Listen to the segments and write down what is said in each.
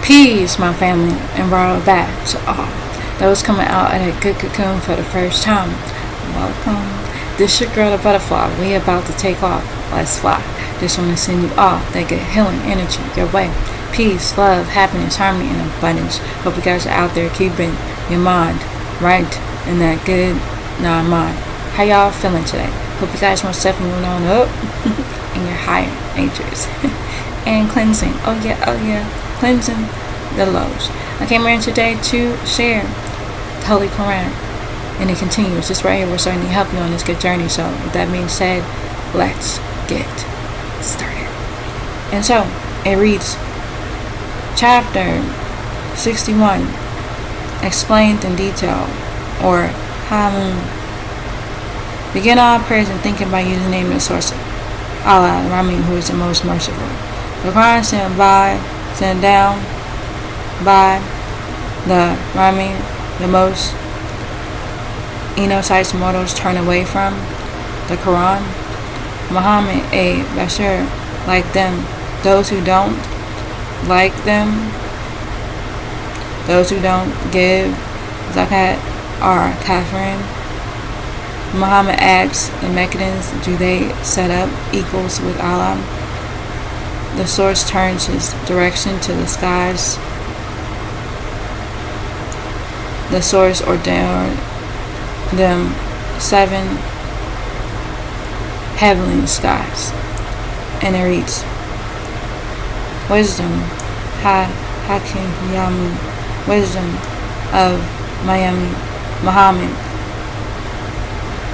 Peace, my family, and roll back to all those coming out of that good cocoon for the first time. Welcome. This your girl, the butterfly. We about to take off. Let's fly. Just want to send you all that good healing energy your way. Peace, love, happiness, harmony, and abundance. Hope you guys are out there keeping your mind right in that good non-mind. How y'all feeling today? Hope you guys want stuff moving on up in your higher natures. And cleansing. Oh yeah. Cleansing the lows. I came here today to share the Holy Qur'aan. And it continues. This right here will certainly help you on this good journey. So with that being said, let's get started. And so it reads, chapter 61, explained in detail, or Hamun. Begin all prayers and thinking by using the name of the source, Allah, Rami, who is the most merciful. The Quran sent down by the Rami, the most Enosites mortals turn away from the Quran. Muhammad, a Bashir, like them. Those who don't like them, those who don't give zakat are kafirin. Muhammad asks the Meccans, do they set up equals with Allah? The source turns his direction to the skies. The source ordained them 7 heavenly skies. And it reads, wisdom, Hakim Yami, wisdom of Miami, Muhammad.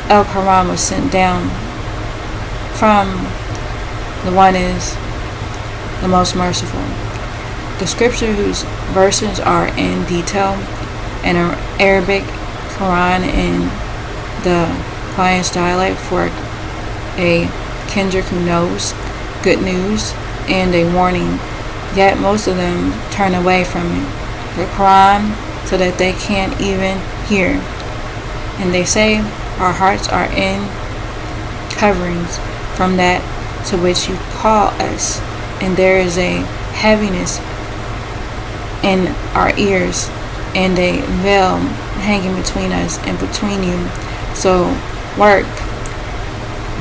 Al-Quran was sent down from the one is the most merciful. The scripture whose verses are in detail in Arabic, Quran in the client's dialect for a kindred who knows good news and a warning, yet most of them turn away from it. The Quran so that they can't even hear. And they say, our hearts are in coverings from that to which you call us, and there is a heaviness in our ears and a veil hanging between us and between you. So work.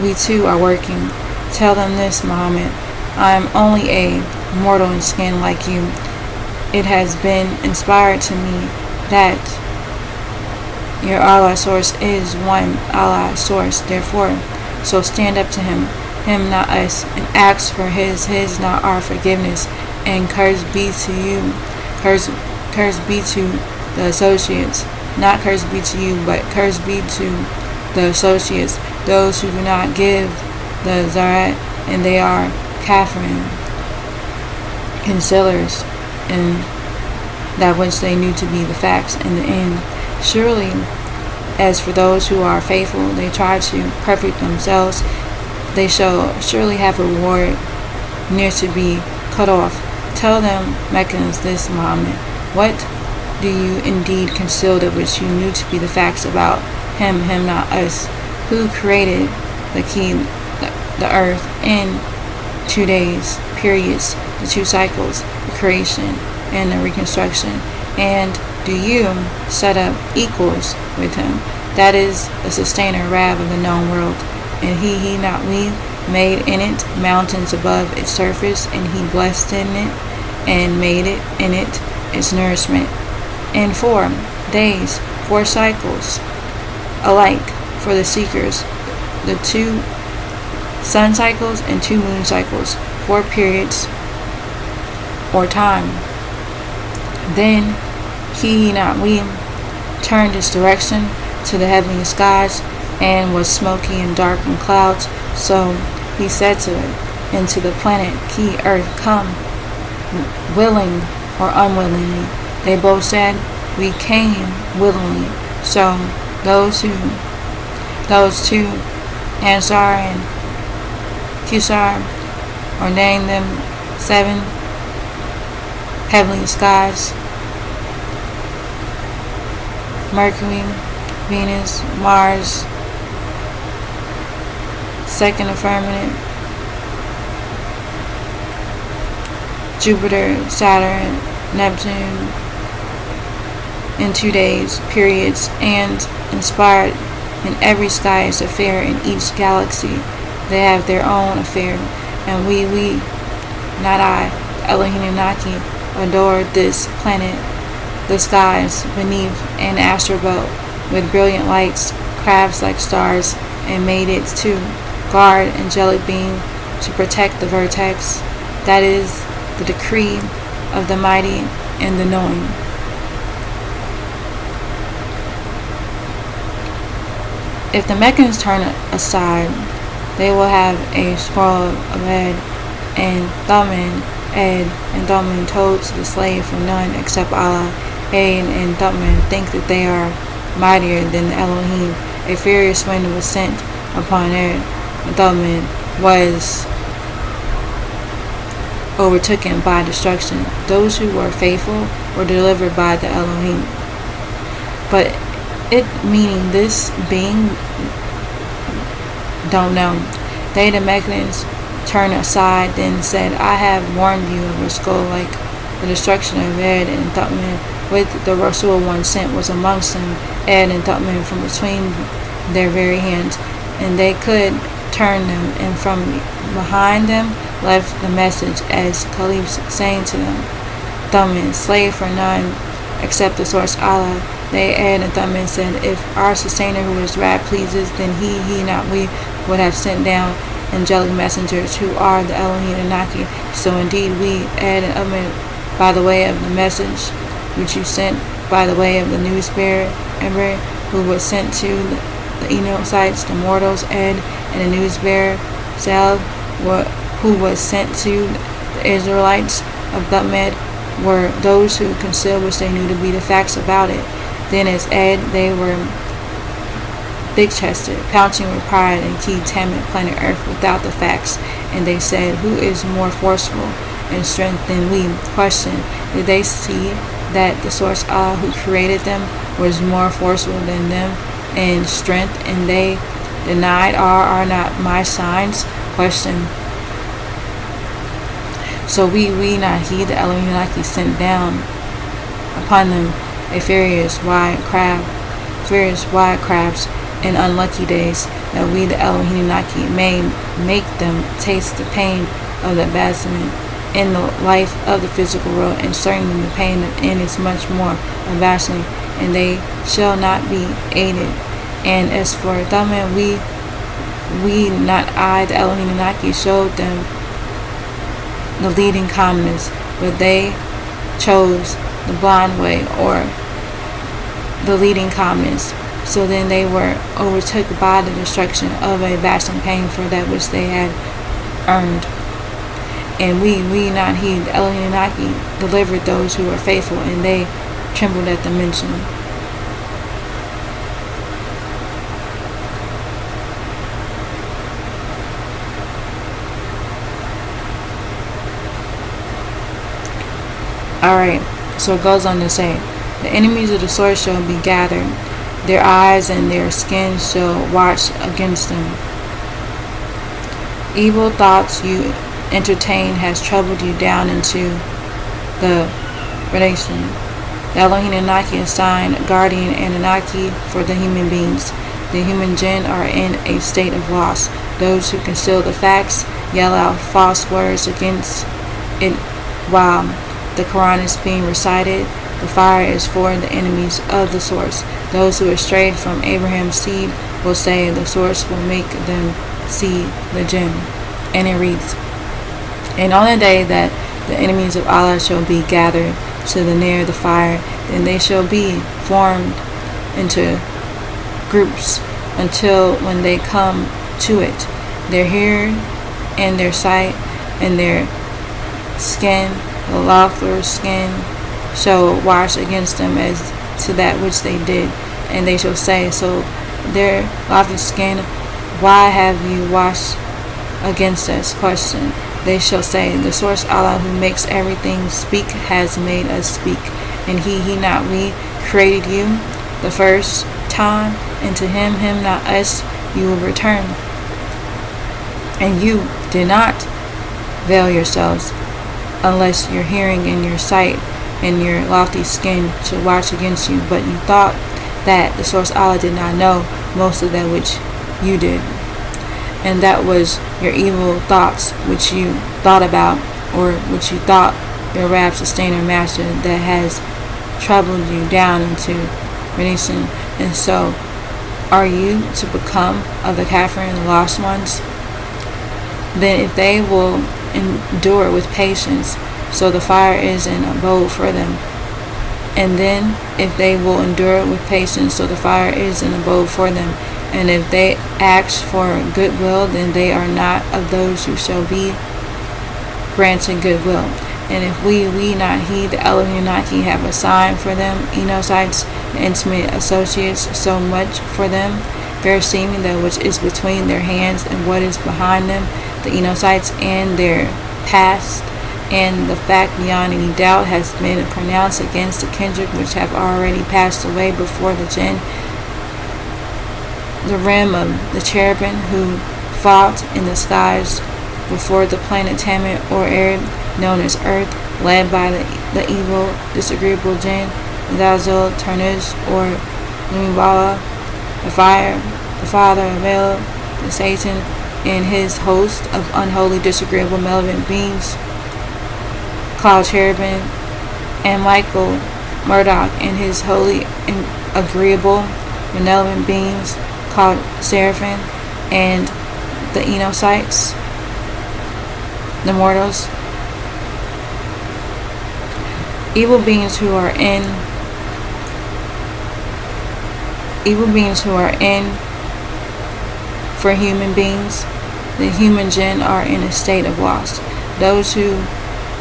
We too are working. Tell them this, Muhammad. I am only a mortal in skin like you. It has been inspired to me that your Allah source is one Allah source. Therefore, so stand up to him not us, and ask for his not our forgiveness. And curse be to you. Curse be to the associates. Not curse be to you, but curse be to the associates, those who do not give the zakat, and they are kafirin, concealers in that which they knew to be the facts in the end. Surely, as for those who are faithful, they try to perfect themselves, they shall surely have a reward near to be cut off. Tell them, Meccans, this, Muhammad. What do you indeed conceal that which you knew to be the facts about him, not us? Who created the earth in 2 days, periods, the 2 cycles, the creation and the reconstruction? And do you set up equals with him? That is the sustainer, Rab, of the known world. And he, not we, made in it mountains above its surface, and he blessed in it, and made it in it its nourishment. In 4 days, 4 cycles, alike for the seekers, the 2 sun cycles and 2 moon cycles, 4 periods or time. Then he, not we, turned its direction to the heavenly skies, and was smoky and dark in clouds. So he said to it, and to the planet, Ki, earth, come, willing or unwillingly. They both said, we came willingly. So those 2, Ansar and Qusar, ordained them 7 heavenly skies, Mercury, Venus, Mars, second affirmative, Jupiter, Saturn, Neptune in 2 days periods, and inspired in every sky's affair in each galaxy. They have their own affair, and we, not I, Elohim Naki, adored this planet, the skies beneath an astral belt with brilliant lights, crafts like stars, and made it to guard angelic being to protect the vertex. That is the decree of the mighty and the knowing. If the Meccans turn aside, they will have a scroll of Ed and Thummim. Ed and Thummim told to the slave for none except Allah. Ed and Thummim think that they are mightier than the Elohim. A furious wind was sent upon Ed, and Thummim was overtaken by destruction. Those who were faithful were delivered by the Elohim. But it meaning this being don't know. They, the Meccans, turned aside, then said, I have warned you of a skull like the destruction of Ed and Thummim, with the Rasul one sent was amongst them, Ed and Thummim from between their very hands, and they could turn them, and from behind them left the message as caliphs, saying to them, Thummim, slave for none except the source Allah. They, Ed and Thummim, said, if our sustainer who is wrath pleases, then he, not we, would have sent down angelic messengers who are the Elohim and Naki. So indeed we, Ed and Thummim, by the way of the message which you sent, by the way of the news bearer, Emre, who was sent to the Enochites, the mortals, Ed, and the news bearer, Sel, who was sent to the Israelites of Thummim, were those who concealed which they knew to be the facts about it. Then as Ed, they were big-chested, pouching with pride, and keyed timid planet Earth without the facts. And they said, who is more forceful in strength than we? Question, did they see that the source Allah who created them was more forceful than them in strength, and they denied, are not my signs? Question, so we not heed the Elohim Naki sent down upon them a furious wide crabs in unlucky days, that we the Elohim Naki may make them taste the pain of the abasement in the life of the physical world, and certainly the pain of end is much more abashing, and they shall not be aided. And as for Thummim, we not I the Elohim Naki showed them the leading calmness, but they chose the blind way, or the leading calmness. So then they were overtook by the destruction of a vast pain for that which they had earned. And we not heed the Elohim Naki delivered those who were faithful, and they trembled at the mention. Alright, so it goes on to say, the enemies of the sword shall be gathered, their eyes and their skin shall watch against them. Evil thoughts you entertain has troubled you down into the relation. The Elohim Naki assigned guardian and Anaki for the human beings. The human jinn are in a state of loss. Those who conceal the facts yell out false words against it while the Qur'aan is being recited. The fire is for the enemies of the source. Those who are strayed from Abraham's seed will say the source will make them see the jinn. And it reads, and on the day that the enemies of Allah shall be gathered to the near the fire, then they shall be formed into groups until when they come to it, their hearing and their sight and their skin, the lawful skin, shall wash against them as to that which they did. And they shall say, so their lofty skin, why have you washed against us? Question, they shall say, the source Allah who makes everything speak has made us speak, and he not we created you the first time, and to him not us you will return. And you did not veil yourselves, unless your hearing and your sight and your lofty skin should watch against you, but you thought that the source Allah did not know most of that which you did. And that was your evil thoughts which you thought about, or which you thought your wrath sustainer master that has troubled you down into perdition. And so are you to become of the kafir and the lost ones? Then if they will endure with patience, so the fire is an abode for them. And then if they will endure with patience, so the fire is an abode for them. And if they ask for goodwill, then they are not of those who shall be granted goodwill. And if we not heed, the Elohim have assigned for them Enosites, intimate associates, so much for them, fair seeming that which is between their hands and what is behind them, the Enosites and their past, and the fact beyond any doubt has been pronounced against the kindred which have already passed away before the jinn, the rim of the cherubim who fought in the skies before the planet Tammit or Arab, known as Earth, led by the evil, disagreeable jinn, Zalzal, Turnish, or Lumibala, the fire, the father of El, the Satan, and his host of unholy, disagreeable, malevolent beings called cherubim, and Michael, Murdoch, and his holy and agreeable, benevolent beings called seraphim, and the Enosites, the mortals, evil beings who are in for human beings. The human jinn are in a state of loss. Those who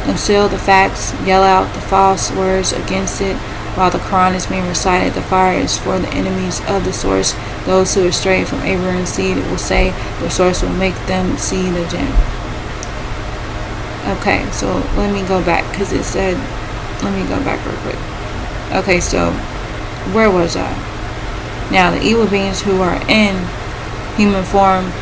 conceal the facts yell out the false words against it while the Qur'an is being recited. The fire is for the enemies of the source. Those who are strayed from Abraham's seed will say the source will make them see the jinn. Okay, so let me go back, because it said, let me go back real quick. Okay, so where was I? Now, the evil beings who are in human form,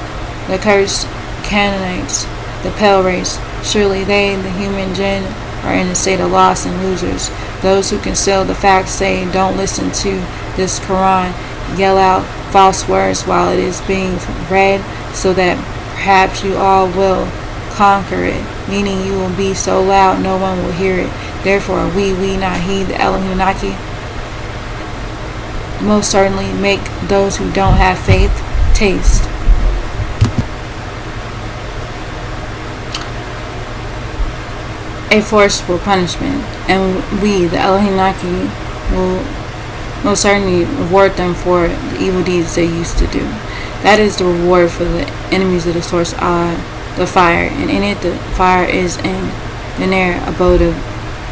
the cursed Canaanites, the pale race, surely they, the human jinn, are in a state of loss and losers. Those who conceal the facts say, don't listen to this Quran, yell out false words while it is being read, so that perhaps you all will conquer it, meaning you will be so loud no one will hear it. Therefore we not heed the Elohim most certainly make those who don't have faith taste a forceful punishment, and we, the Elohim will most certainly reward them for the evil deeds they used to do. That is the reward for the enemies of the source, Allah, the fire, and in it the fire is in the near abode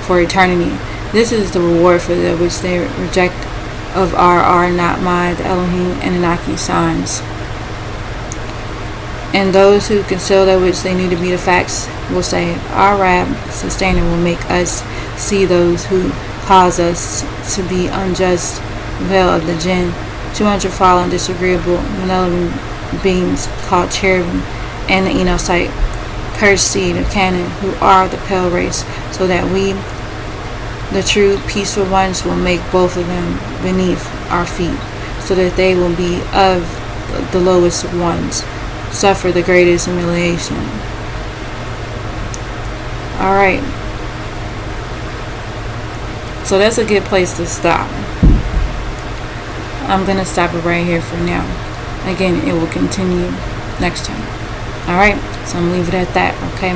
for eternity. This is the reward for that which they reject of are not my, the Elohim and Anunnaki signs. And those who conceal that which they knew to be the facts will say, our Rab, sustainer, will make us see those who cause us to be unjust. Veil of the jinn, 200 fallen, disagreeable, malevolent beings called cherubim, and the Enosite, cursed seed of Canaan, who are the pale race, so that we, the true peaceful ones, will make both of them beneath our feet, so that they will be of the lowest ones, suffer the greatest humiliation. Alright, so that's a good place to stop. I'm going to stop it right here for now. Again, it will continue next time. Alright, so I'm going to leave it at that, okay?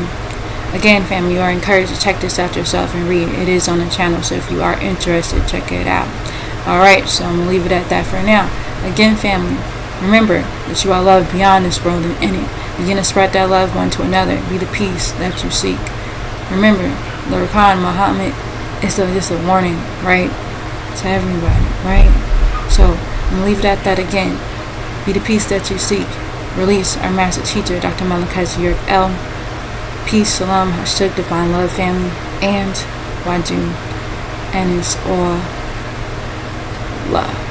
Again, family, you are encouraged to check this out yourself and read. It is on the channel, so if you are interested, check it out. Alright, so I'm going to leave it at that for now. Again, family, remember that you are loved beyond this world and in it. Begin to spread that love one to another. Be the peace that you seek. Remember, the Qur'an, Muhammad, is just a warning, right? To everybody, right? So, I'm going to leave it at that again. Be the peace that you seek. Release our master teacher, Dr. Malachi El. Peace, salam, hashuk, divine love, family, and wajud. And it's all love.